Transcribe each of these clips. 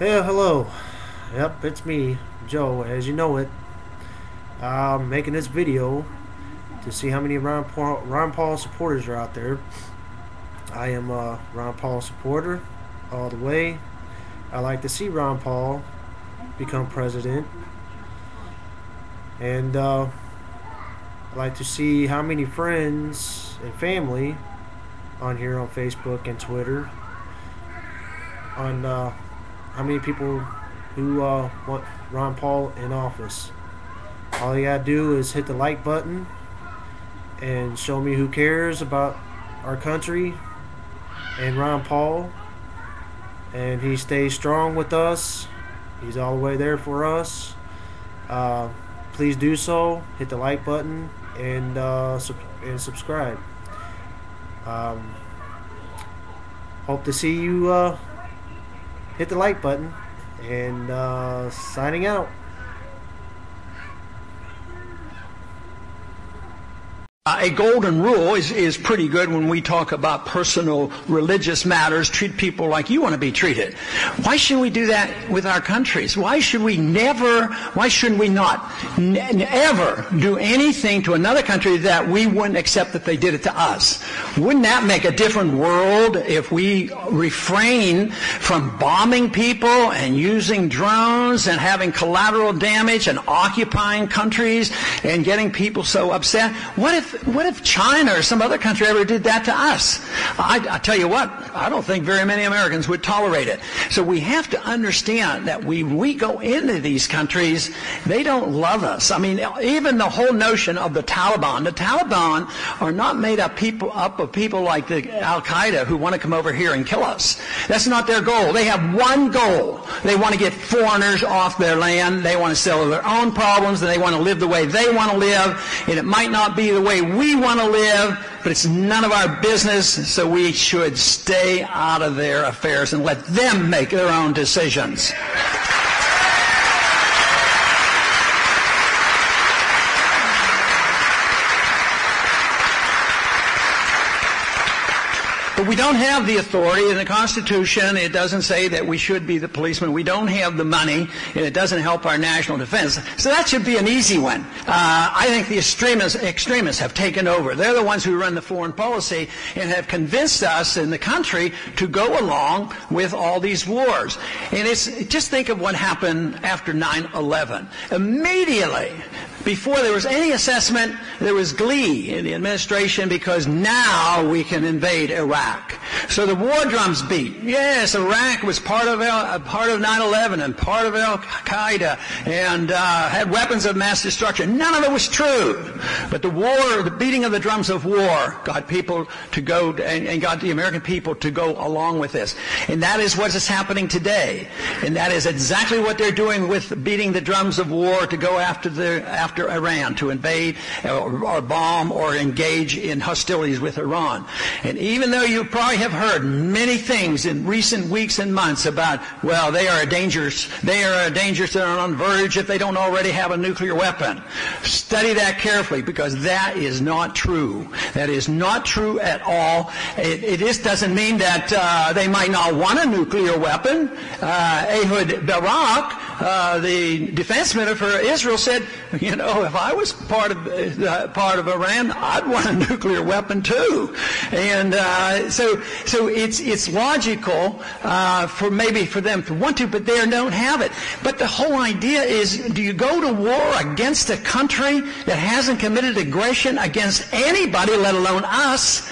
Yeah, hello. Yep, it's me, Joe, as you know it. I'm making this video to see how many Ron Paul supporters are out there. I am a Ron Paul supporter all the way. I like to see Ron Paul become president. And I like to see how many friends and family on here on Facebook and Twitter on how many people who want Ron Paul in office. All you gotta do is hit the like button and show me who cares about our country and Ron Paul, and he stays strong with us. He's all the way there for us. Please do so. Hit the like button and subscribe. Hope to see you hit the like button, and signing out. A golden rule is pretty good when we talk about personal religious matters. Treat people like you want to be treated. Why shouldn't we do that with our countries? Why shouldn't we not ever do anything to another country that we wouldn't accept that they did it to us? Wouldn't that make a different world if we refrain from bombing people and using drones and having collateral damage and occupying countries and getting people so upset? What if China or some other country ever did that to us? I tell you what, I don't think very many Americans would tolerate it. So we have to understand that we go into these countries, they don't love us. I mean, even the whole notion of the Taliban are not made up of people like the Al-Qaeda who want to come over here and kill us. That's not their goal. They have one goal. They want to get foreigners off their land. They want to settle their own problems, and they want to live the way they want to live. And it might not be the way we want to live, but it's none of our business, so we should stay out of their affairs and let them make their own decisions. But we don't have the authority in the Constitution. It doesn't say that we should be the policeman. We don't have the money, and it doesn't help our national defense. So that should be an easy one. I think the extremists have taken over. They're the ones who run the foreign policy and have convinced us in the country to go along with all these wars. And just think of what happened after 9/11. Immediately, before there was any assessment, there was glee in the administration because now we can invade Iraq. So the war drums beat. Yes, Iraq was part of 9/11 and part of Al-Qaeda and had weapons of mass destruction. None of it was true. But the beating of the drums of war got people to go and got the American people to go along with this. And that is what is happening today. And that is exactly what they're doing with beating the drums of war to go after Iran, to invade or bomb or engage in hostilities with Iran. And even though you probably have heard many things in recent weeks and months about, well, they are a danger they're on the verge if they don't already have a nuclear weapon. Study that carefully, because that is not true. That is not true at all. It just doesn't mean that they might not want a nuclear weapon. Ehud Barak, the defense minister for Israel, said, you know, if I was part of Iran, I'd want a nuclear weapon too. And so it's logical for them to want to, but they don't have it. But the whole idea is, do you go to war against a country that hasn't committed aggression against anybody, let alone us?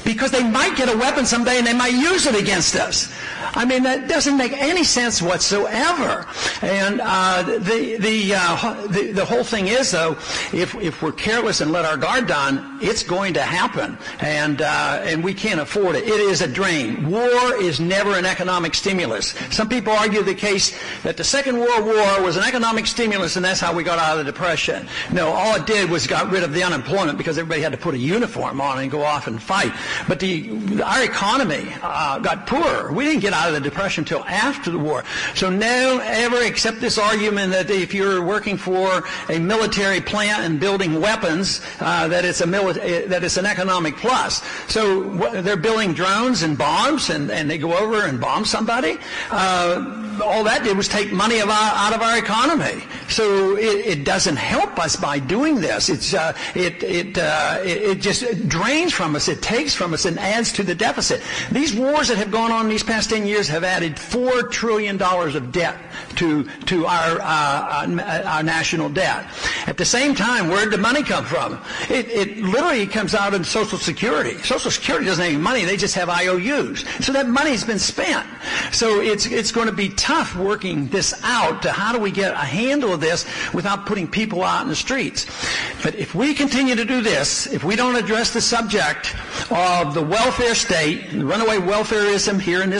Because they might get a weapon someday and they might use it against us. I mean, that doesn't make any sense whatsoever. And the whole thing is, though, if we're careless and let our guard down, It's going to happen, and we can't afford it. It is a drain. War is never an economic stimulus. Some people argue the case that the Second World War was an economic stimulus, and that's how we got out of the Depression. No, all it did was got rid of the unemployment because everybody had to put a uniform on and go off and fight. But our economy got poorer. We didn't get out of the Depression until after the war. So never ever accept this argument that if you're working for a military plant and building weapons, that it's an economic plus. So they're building drones and bombs, and they go over and bomb somebody. All that did was take money out of our economy. So it doesn't help us by doing this. It just drains from us. It takes from us and adds to the deficit. These wars that have gone on these past 10 years have added $4 trillion of debt to our national debt. At the same time, where did the money come from? It literally comes out in Social Security. Social Security doesn't have any money. They just have IOUs. So that money's been spent. So it's going to be tough working this out to how do we get a handle of this without putting people out in the streets. But if we continue to do this, if we don't address the subject of the welfare state, the runaway welfareism here in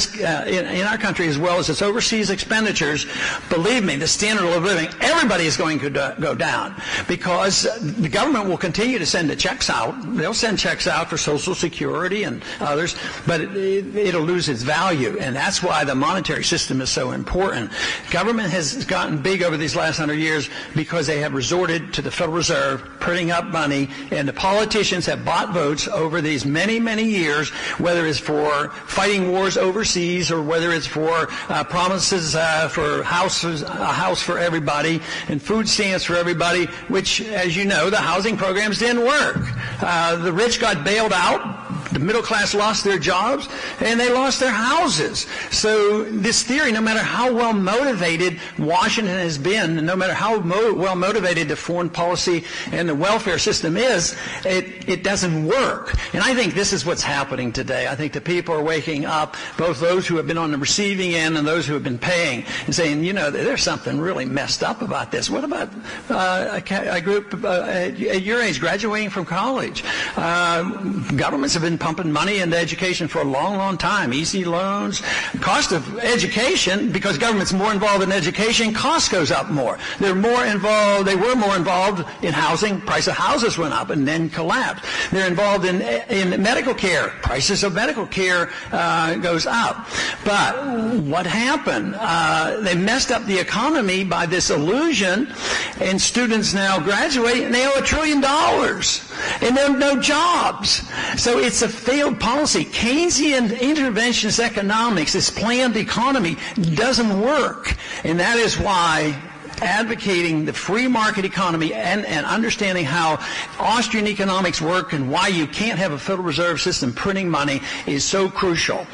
our country, as well as its overseas expenditures, believe me, the standard of living, everybody is going to go down, because the government will continue to send the checks out. They'll send checks out for Social Security and others, but it'll lose its value, and that's why the monetary system is so important. Government has gotten big over these last 100 years because they have resorted to the Federal Reserve printing up money, and the politicians have bought votes over these many, many years, whether it's for fighting wars overseas or whether it's for promises for a house for everybody and food stamps for everybody, which, as you know, the housing programs didn't work. The rich got bailed out. The middle class lost their jobs, and they lost their houses. So this theory, no matter how well motivated Washington has been, and no matter how well motivated the foreign policy and the welfare system is, it doesn't work. And I think this is what's happening today. I think the people are waking up, both those who have been on the receiving end and those who have been paying, and saying, you know, there's something really messed up about this. What about a group at your age graduating from college? Governments have been pumping money into education for a long, long time. Easy loans. Cost of education, because government's more involved in education, cost goes up more. They were more involved in housing. Price of houses went up and then collapsed. They're involved in medical care. Prices of medical care goes up. But what happened? They messed up the economy by this illusion, and students now graduate and they owe $1 trillion. And there are no jobs. So it's a failed policy. Keynesian interventionist economics, this planned economy, doesn't work. And that is why advocating the free market economy and understanding how Austrian economics work and why you can't have a Federal Reserve System printing money is so crucial.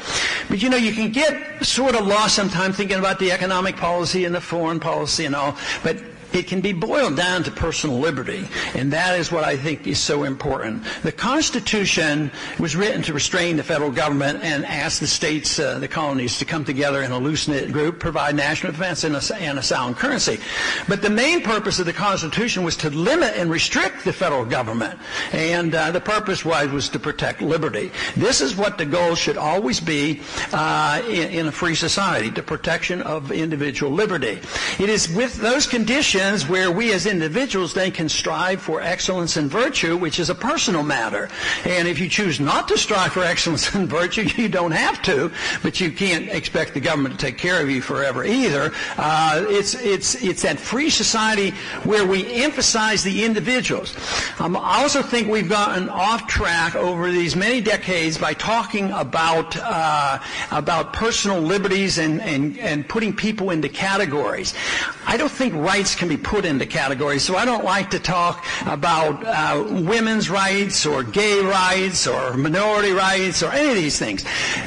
But you know, you can get sort of lost sometimes thinking about the economic policy and the foreign policy and all, but it can be boiled down to personal liberty, and that is what I think is so important. The Constitution was written to restrain the federal government and ask the states, the colonies, to come together in a loose-knit group, provide national defense and a sound currency. But the main purpose of the Constitution was to limit and restrict the federal government, and the purpose was to protect liberty. This is what the goal should always be in a free society, the protection of individual liberty. It is with those conditions where we as individuals then can strive for excellence and virtue, which is a personal matter. And if you choose not to strive for excellence and virtue, you don't have to, but you can't expect the government to take care of you forever either. It's that free society where we emphasize the individuals. I also think we've gotten off track over these many decades by talking about personal liberties and putting people into categories. I don't think rights can be put into categories, so I don't like to talk about women's rights or gay rights or minority rights or any of these things.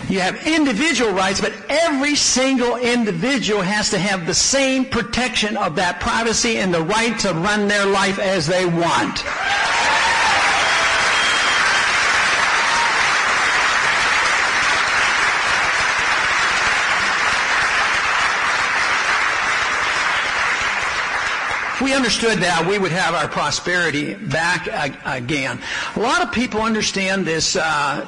You have individual rights, but every single individual has to have the same protection of that privacy and the right to run their life as they want. If we understood that, we would have our prosperity back again. A lot of people understand this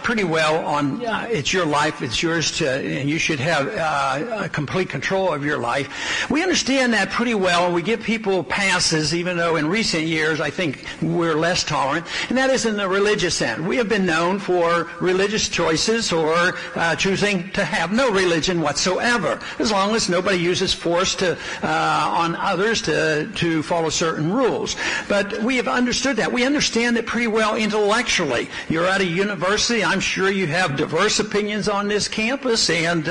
pretty well on it's your life, it's yours to, and you should have complete control of your life. We understand that pretty well, and we give people passes, even though in recent years I think we're less tolerant, and that is in the religious end. We have been known for religious choices or choosing to have no religion whatsoever, as long as nobody uses force on others to follow certain rules. But we have understood that. We understand it pretty well intellectually. You're at a university. I'm sure you have diverse opinions on this campus, and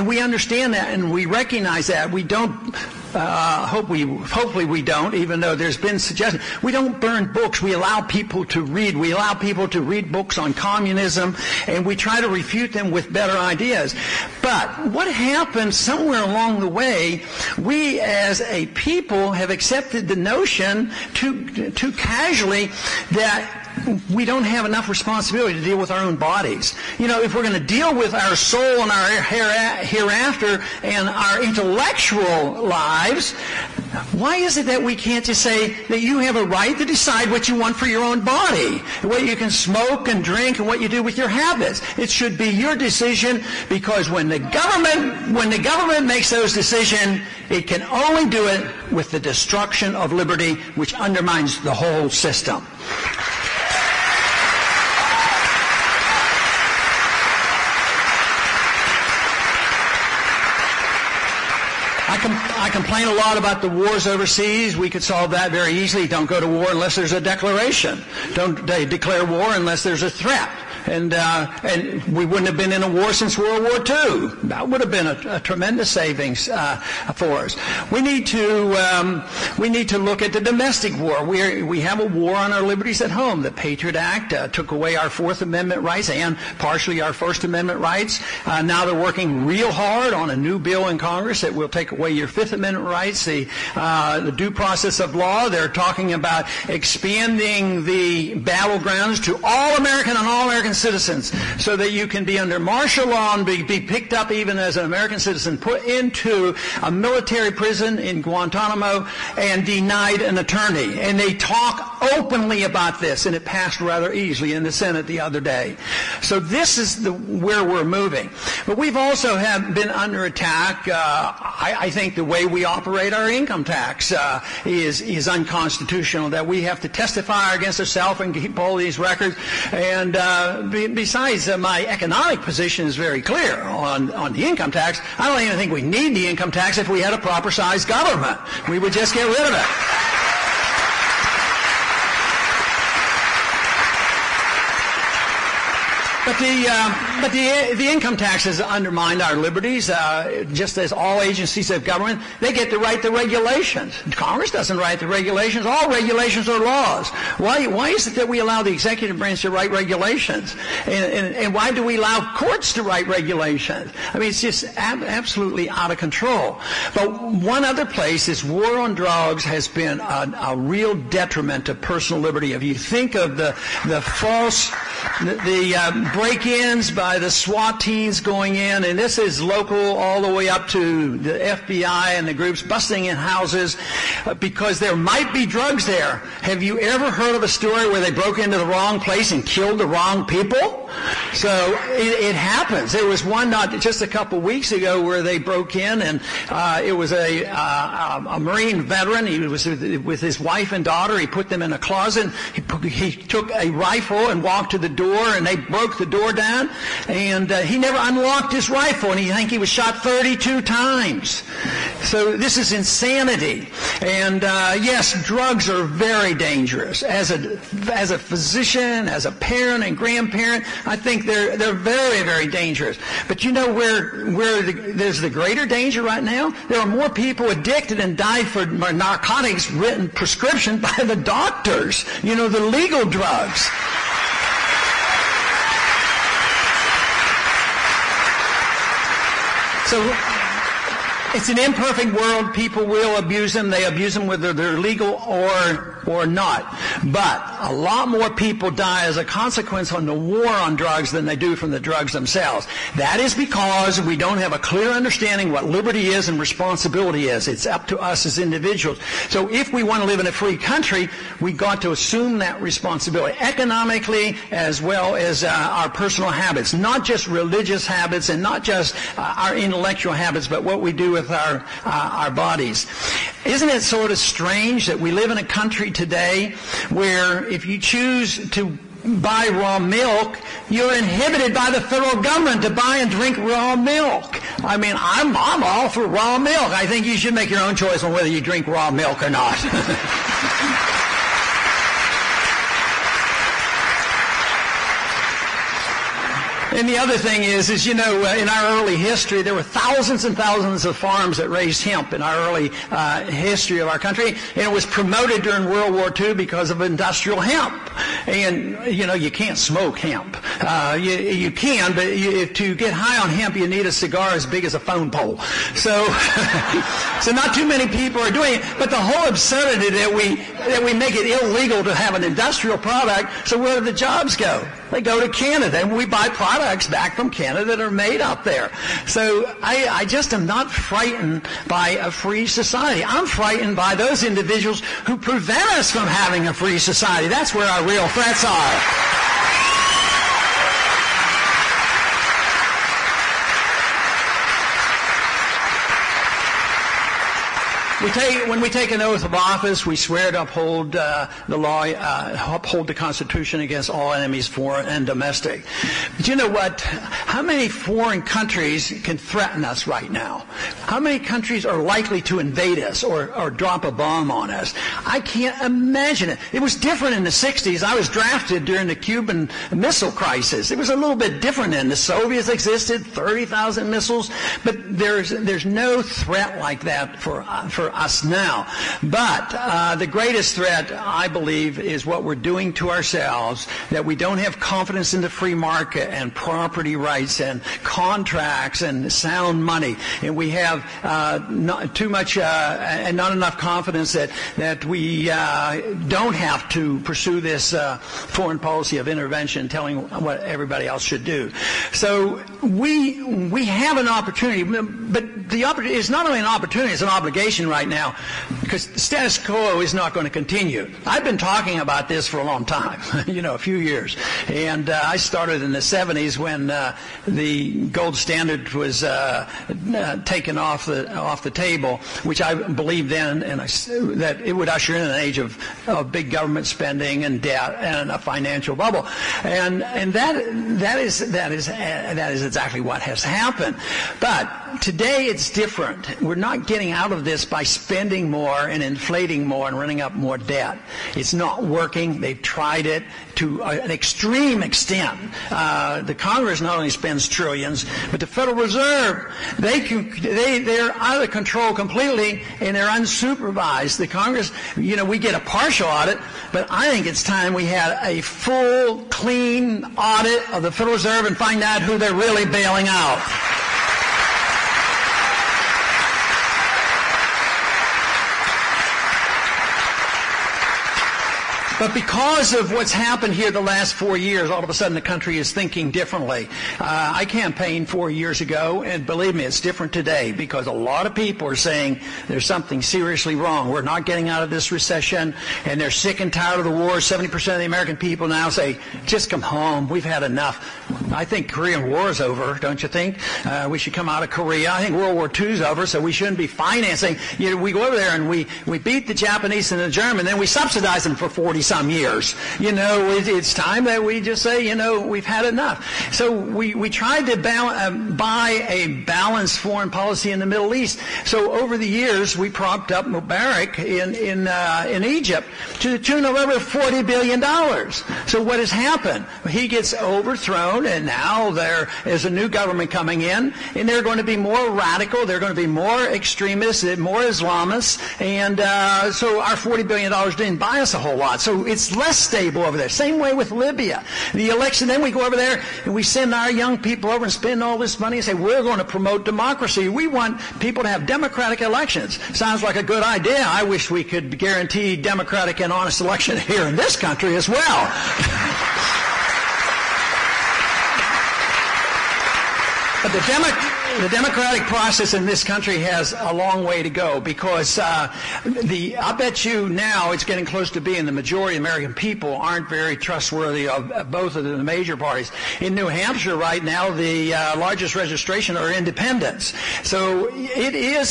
we understand that, and we recognize that. We don't. Hopefully we don't, even though there's been suggestions. We don't burn books. We allow people to read. We allow people to read books on communism, and we try to refute them with better ideas. But what happened somewhere along the way, we as a people have accepted the notion too casually that we don't have enough responsibility to deal with our own bodies. You know, if we're going to deal with our soul and our hereafter and our intellectual lives, why is it that we can't just say that you have a right to decide what you want for your own body, what you can smoke and drink and what you do with your habits? It should be your decision, because when the government makes those decisions, it can only do it with the destruction of liberty, which undermines the whole system. I complain a lot about the wars overseas. We could solve that very easily. Don't go to war unless there's a declaration. Don't declare war unless there's a threat. And we wouldn't have been in a war since World War II. That would have been a tremendous savings for us. We need to look at the domestic war. We have a war on our liberties at home. The Patriot Act took away our Fourth Amendment rights and partially our First Amendment rights. Now they're working real hard on a new bill in Congress that will take away your Fifth Amendment rights, the due process of law. They're talking about expanding the battlegrounds to all American and all American citizens, so that you can be under martial law and be picked up even as an American citizen, put into a military prison in Guantanamo and denied an attorney. And they talk openly about this, and it passed rather easily in the Senate the other day. So this is where we're moving. But we've also been under attack. I think the way we operate our income tax is unconstitutional, that we have to testify against ourselves and keep all these records. And besides, my economic position is very clear on the income tax. I don't even think we need the income tax if we had a proper-sized government. We would just get rid of it. But the income tax has undermined our liberties, just as all agencies of government. They get to write the regulations. Congress doesn't write the regulations. All regulations are laws. Why is it that we allow the executive branch to write regulations? And why do we allow courts to write regulations? I mean, it's just absolutely out of control. But one other place is war on drugs has been a real detriment to personal liberty. If you think of the false, the break-ins by the SWAT teams going in, and this is local all the way up to the FBI and the groups busting in houses because there might be drugs there. Have you ever heard of a story where they broke into the wrong place and killed the wrong people? So it happens. There was one not just a couple weeks ago where they broke in, and it was a Marine veteran. He was with his wife and daughter. He put them in a closet. He took a rifle and walked to the door, and they broke the door down, and he never unlocked his rifle, and he was shot 32 times. So this is insanity. And yes, drugs are very dangerous. As a physician, as a parent and grandparent, I think they're very, very dangerous. But you know where there's the greater danger right now? There are more people addicted and die for narcotics written prescription by the doctors. You know, the legal drugs. So It's an imperfect world. People will abuse them. They abuse them whether they're legal or not. But a lot more people die as a consequence on the war on drugs than they do from the drugs themselves. That is because we don't have a clear understanding what liberty is and responsibility is. It's up to us as individuals. So if we want to live in a free country, we've got to assume that responsibility, economically as well as our personal habits, not just religious habits and not just our intellectual habits, but what we do with our bodies. Isn't it sort of strange that we live in a country today where if you choose to buy raw milk, you're inhibited by the federal government to buy and drink raw milk? I mean, I'm all for raw milk. I think you should make your own choice on whether you drink raw milk or not. And the other thing is, in our early history, there were thousands and thousands of farms that raised hemp in our early history of our country. And it was promoted during World War II because of industrial hemp. And, you can't smoke hemp. You can, but to get high on hemp, you need a cigar as big as a phone pole. So, so not too many people are doing it. But the whole absurdity that we make it illegal to have an industrial product, so where do the jobs go? They go to Canada, and we buy products back from Canada that are made up there. So I just am not frightened by a free society. I'm frightened by those individuals who prevent us from having a free society. That's where our real threats are. When we take an oath of office, we swear to uphold the law, uphold the Constitution against all enemies, foreign and domestic. But you know what? How many foreign countries can threaten us right now? How many countries are likely to invade us or drop a bomb on us? I can't imagine it. It was different in the 60s. I was drafted during the Cuban Missile Crisis. It was a little bit different then. The Soviets existed, 30,000 missiles, but there's no threat like that for us now. But the greatest threat, I believe, is what we're doing to ourselves, that we don't have confidence in the free market and property rights and contracts and sound money. And we have not too much and not enough confidence that we don't have to pursue this foreign policy of intervention, telling what everybody else should do. So we have an opportunity, but the opportunity is not only an opportunity, it's an obligation right now, because the status quo is not going to continue. I've been talking about this for a long time, a few years. And I started in the 70s when the gold standard was taken off the table, which I believed then, and that it would usher in an age of big government spending and debt and a financial bubble. And that is exactly what has happened. But today it's different. We're not getting out of this by spending more and inflating more and running up more debt. It's not working. They've tried it to an extreme extent. The Congress not only spends trillions, but the Federal Reserve, they're out of control completely, and they're unsupervised. The Congress, we get a partial audit, but I think it's time we had a full, clean audit of the Federal Reserve and find out who they're really bailing out. But because of what's happened here the last 4 years, all of a sudden the country is thinking differently. I campaigned 4 years ago, and believe me, it's different today, because a lot of people are saying there's something seriously wrong. We're not getting out of this recession, and they're sick and tired of the war. 70% of the American people now say, just come home. We've had enough. I think Korean War is over, don't you think? We should come out of Korea. I think World War II is over, so we shouldn't be financing. We go over there and we beat the Japanese and the German, then we subsidize them for 40-some years. It's time that we just say, we've had enough. So we tried to buy a balanced foreign policy in the Middle East. So over the years, we propped up Mubarak in Egypt to the tune of over $40 billion. So what has happened? He gets overthrown, And now there is a new government coming in, and they're going to be more radical. They're going to be more extremists, more Islamists. And so our $40 billion didn't buy us a whole lot. So it's less stable over there. Same way with Libya. The election, then we go over there and we send our young people over and spend all this money and say, we're going to promote democracy. We want people to have democratic elections. Sounds like a good idea. I wish we could guarantee democratic and honest election here in this country as well. But the democratic process in this country has a long way to go, because I bet you now it's getting close to being the majority of American people aren't very trustworthy of both of the major parties. In New Hampshire right now, the largest registration are independents. So it is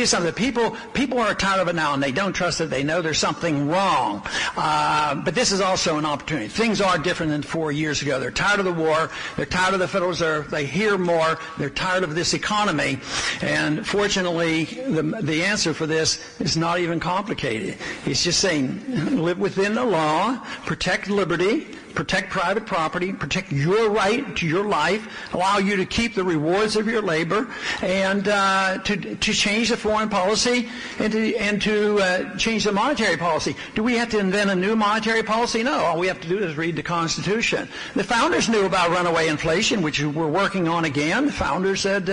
something. People are tired of it now, and they don't trust it. They know there's something wrong. But this is also an opportunity. Things are different than 4 years ago. They're tired of the war. They're tired of the Federal Reserve. They hear more. They're tired of this economy. And fortunately, the answer for this is not even complicated. It's just saying, live within the law, protect liberty, protect private property, protect your right to your life, allow you to keep the rewards of your labor, and to change the foreign policy and to change the monetary policy. Do we have to invent a new monetary policy? No. All we have to do is read the Constitution. The founders knew about runaway inflation, which we're working on again. The founders said,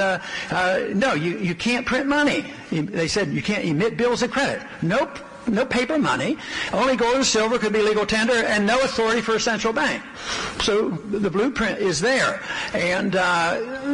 no, you can't print money. They said you can't emit bills of credit. Nope. No paper money, only gold and silver could be legal tender, and no authority for a central bank. So the blueprint is there. And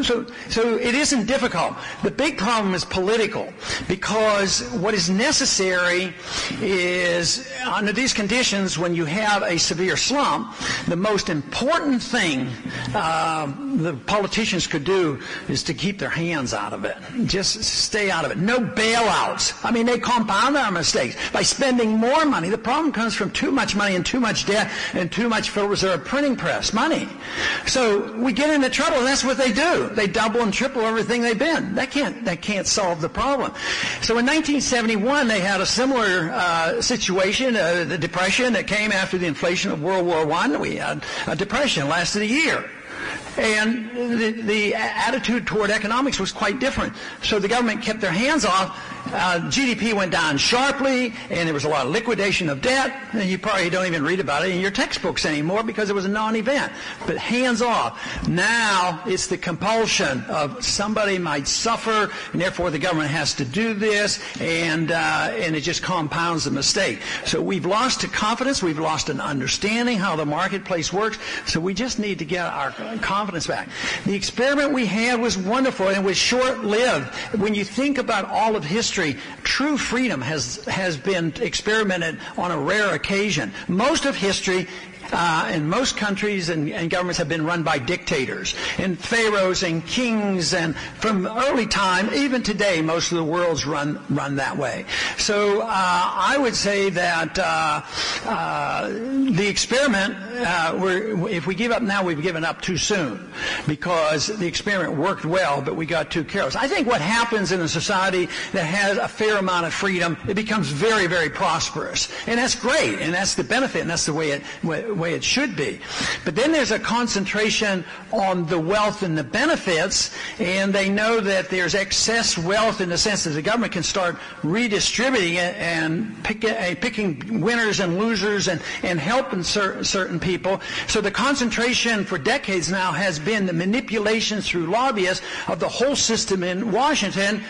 so it isn't difficult. The big problem is political, because what is necessary is, under these conditions, when you have a severe slump, the most important thing the politicians could do is to keep their hands out of it. Just stay out of it. No bailouts. I mean, they compound our mistakes by spending more money. The problem comes from too much money and too much debt and too much Federal Reserve printing press money. So we get into trouble, and that's what they do. They double and triple everything they've been. That can't solve the problem. So in 1971, they had a similar situation, the depression that came after the inflation of World War I. We had a depression, lasted a year. And the attitude toward economics was quite different. So the government kept their hands off. GDP went down sharply, and there was a lot of liquidation of debt. And you probably don't even read about it in your textbooks anymore because it was a non-event. But hands off. Now it's the compulsion of somebody might suffer, and therefore the government has to do this, and it just compounds the mistake. So we've lost confidence. We've lost an understanding how the marketplace works. So we just need to get our confidence back. The experiment we had was wonderful, and it was short-lived. When you think about all of history, true freedom has been experimented on a rare occasion. Most of history and most countries and governments have been run by dictators and pharaohs and kings, and from early time, even today, most of the world's run that way. So I would say that the experiment, if we give up now, we've given up too soon, because the experiment worked well, but we got too careless. I think what happens in a society that has a fair amount of freedom, it becomes very, very prosperous, and that's great, and that's the benefit, and that's the way it should be. But then there's a concentration on the wealth and the benefits, and they know that there's excess wealth in the sense that the government can start redistributing it and picking winners and losers and helping certain people. So the concentration for decades now has been the manipulation through lobbyists of the whole system in Washington,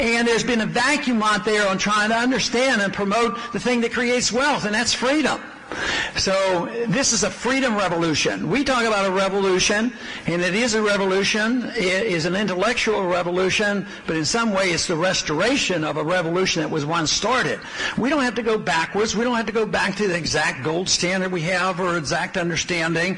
and there's been a vacuum out there on trying to understand and promote the thing that creates wealth, and that's freedom. So this is a freedom revolution. We talk about a revolution, and it is a revolution. It is an intellectual revolution, but in some way it's the restoration of a revolution that was once started. We don't have to go backwards. We don't have to go back to the exact gold standard we have or exact understanding.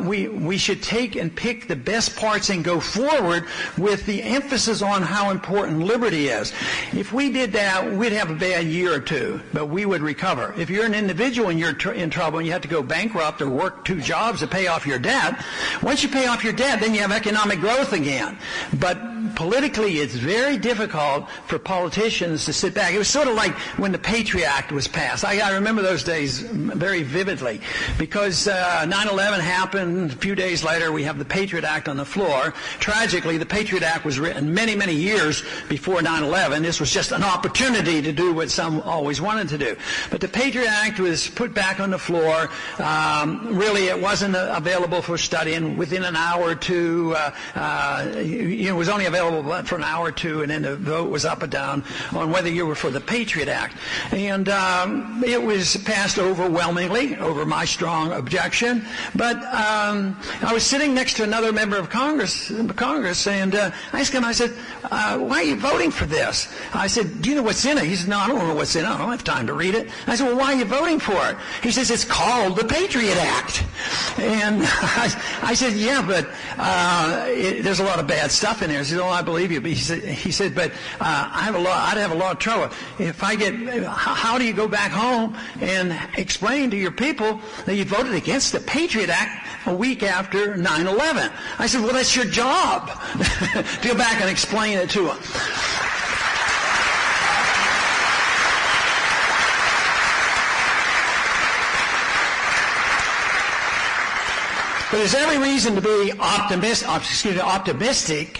We should take and pick the best parts and go forward with the emphasis on how important liberty is. If we did that, we'd have a bad year or two, but we would recover. If you're an individual and you're in trouble and you have to go bankrupt or work 2 jobs to pay off your debt, once you pay off your debt, then you have economic growth again. But politically, it's very difficult for politicians to sit back. It was sort of like when the Patriot Act was passed. I remember those days very vividly, because 9/11 happened. A few days later, we have the Patriot Act on the floor. Tragically, the Patriot Act was written many, many years before 9/11. This was just an opportunity to do what some always wanted to do. But the Patriot Act was put back on the floor. Really, it wasn't available for study, and within an hour or two, it was only available for an hour or two, and then the vote was up or down on whether you were for the Patriot Act. And it was passed overwhelmingly over my strong objection. But I was sitting next to another member of Congress, and I asked him, I said, why are you voting for this? I said, do you know what's in it? He said, no, I don't know what's in it. I don't have time to read it. I said, well, why are you voting for it? He says, it's called the Patriot Act. And I said, yeah, but there's a lot of bad stuff in there. He said, oh, I believe you. But he said, but I'd have a lot of trouble. How do you go back home and explain to your people that you voted against the Patriot Act a week after 9/11? I said, well, that's your job to go back and explain it to them. But there's every reason to be optimistic,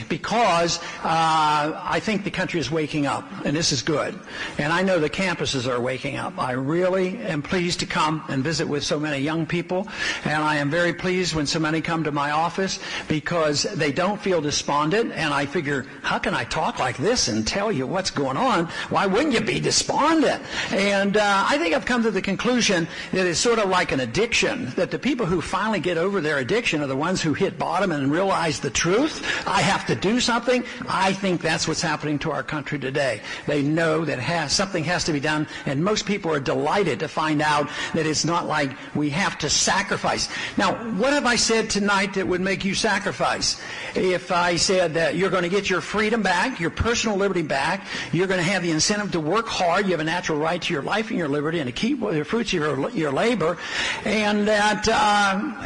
because I think the country is waking up, and this is good. And I know the campuses are waking up. I really am pleased to come and visit with so many young people, and I am very pleased when so many come to my office, because they don't feel despondent, and I figure, how can I talk like this and tell you what's going on? Why wouldn't you be despondent? And I think I've come to the conclusion that it's sort of like an addiction, that the people who finally get over their addiction are the ones who hit bottom and realize the truth. I have to do something. I think that's what's happening to our country today. They know that something has to be done, and most people are delighted to find out that it's not like we have to sacrifice. Now, what have I said tonight that would make you sacrifice? If I said that you're going to get your freedom back, your personal liberty back, you're going to have the incentive to work hard, you have a natural right to your life and your liberty, and to keep the fruits of your labor, and that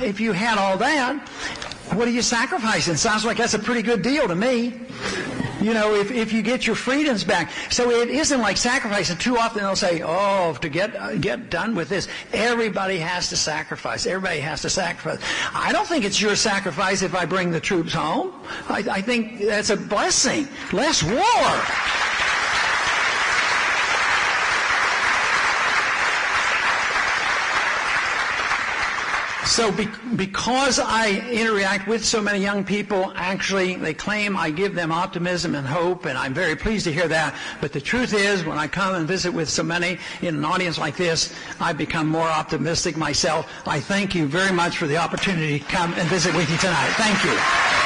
if you had all that, what are you sacrificing? Sounds like that's a pretty good deal to me. You know, if you get your freedoms back. So it isn't like sacrificing. Too often they'll say, oh, to get done with this, everybody has to sacrifice. Everybody has to sacrifice. I don't think it's your sacrifice if I bring the troops home. I think that's a blessing. Less war. So because I interact with so many young people, actually they claim I give them optimism and hope, and I'm very pleased to hear that. But the truth is, when I come and visit with so many in an audience like this, I become more optimistic myself. I thank you very much for the opportunity to come and visit with you tonight. Thank you.